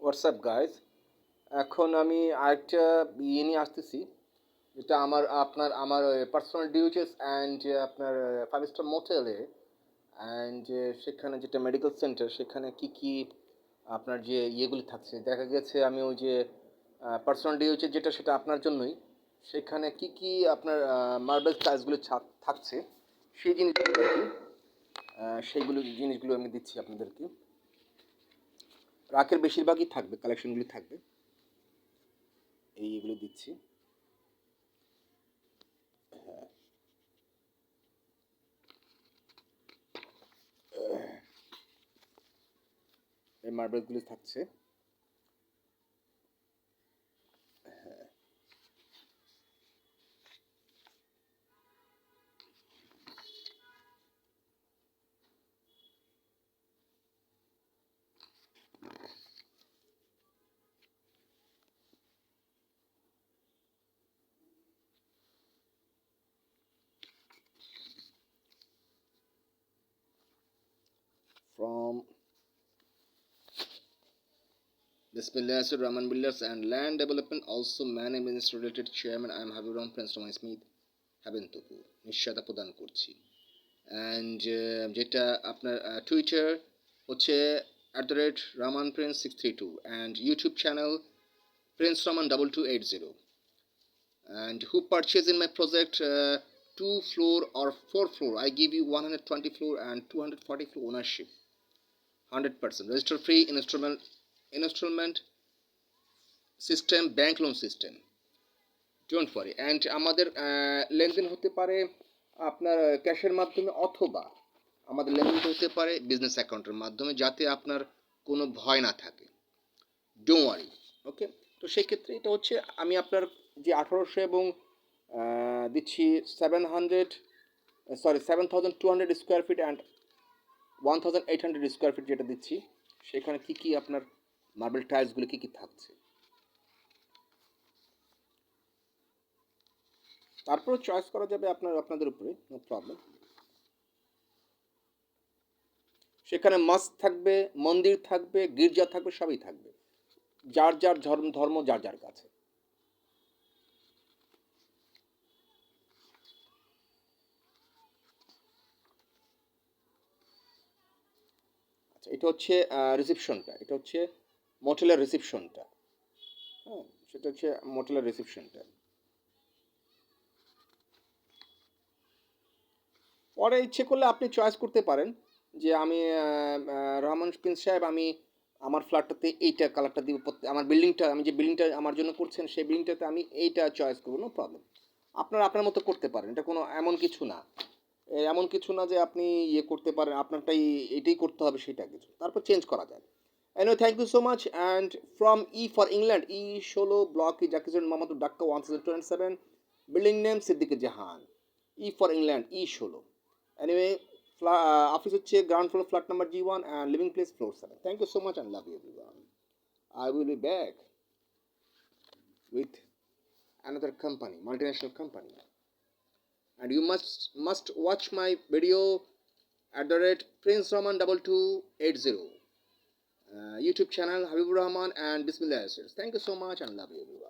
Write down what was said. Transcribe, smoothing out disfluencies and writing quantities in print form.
WhatsApp guys, এখন আমি আরেকটা নিয়ে আসতেছি, যেটা আমার পার্সোনাল ডিউটিস অ্যান্ড আপনার 5 স্টার মোটেলে অ্যান্ড সেখানে যেটা মেডিকেল সেন্টার, সেখানে কি কি আপনার যে ইয়েগুলি থাকছে, দেখা গেছে আমি ওই যে পার্সোনাল ডিউটিস যেটা সেটা আপনার জন্যই, সেখানে কি কি আপনার মার্বেল টাইলসগুলো থাকছে সেই জিনিসগুলো আর কি, সেইগুলো জিনিসগুলো আমি দিচ্ছি আপনাদেরকে। রাকের বেশিরভাগই থাকবে, কালেকশনগুলি থাকবে, এইগুলো দিচ্ছি। এই মার্বেলগুলি থাকছে। From Bismillah Rahman Builders and Land Development, also Man Business Related Chairman, I am Habib Ram Prince Roman Smith, Habentupur, নিশ্চয়তা প্রদান করছি। অ্যান্ড যেটা আপনার টুইটার হচ্ছে @Rahman Prince 632 and YouTube channel Prince Rahman 2280. And who purchase in my project 2 floor or 4 floor, I give you 120 floor and 240 floor ownership, 100% register free installment system, bank loan system, don't worry. And আমাদের লেনদেন হতে পারে আপনার ক্যাশের মাধ্যমে, অথবা আমাদের লেনদেন হতে পারে বিজনেস অ্যাকাউন্টের মাধ্যমে, যাতে আপনার কোনো ভয় না থাকে, ডোন্ট ওয়ারি। ওকে, তো সেই ক্ষেত্রে এটা হচ্ছে আমি আপনার যে 1800 এবং দিচ্ছি 7200 square feet and 1800 square feet যেটা দিচ্ছি, সেখানে কি কি আপনার মার্বেল টাইলসগুলো কি কি থাকছে, তারপর চয়েস করা যাবে আপনাদের উপরে, নো প্রবলেম। সেখানে মস্ক থাকবে, মন্দির থাকবে, গির্জা থাকবে, সবই থাকবে, যার যার ধর্ম যার যার কাছে। আচ্ছা, এটা হচ্ছে রিসেপশনটা, এটা হচ্ছে মোটেলের রিসেপশনটা। হ্যাঁ, সেটা হচ্ছে মোটেলের রিসেপশনটা। পরে ইচ্ছে করলে আপনি চয়েস করতে পারেন যে আমি রহমান প্রিন্স সাহেব, আমি আমার ফ্ল্যাটটাতে এইটা কালারটা দিব, আমার বিল্ডিংটা, আমি যে বিল্ডিংটা আমার জন্য করছেন সেই বিল্ডিংটাতে আমি এইটা চয়েস করবো, নো প্রবলেম। আপনার আপনার মতো করতে পারেন, এটা কোনো এমন কিছু না, এমন কিছু না যে আপনি ইয়ে করতে পারেন আপনারটাই এটাই করতে হবে সেটা কিছু, তারপর চেঞ্জ করা যায়। Anyway, thank you so much. And from E for England, E16 Block Jakizun Mamadou Dhaka 1027, building name Siddique Jahan. E for England, E16. Anyway, office হচ্ছে ground floor flat number G1 and living place floor 7. Thank you so much and love you everyone. I will be back with another company, multinational company. And you must watch my video @Prince Rahman 2280. YouTube channel Habibur Rahman and Bismillah. Thank you so much and love you everyone.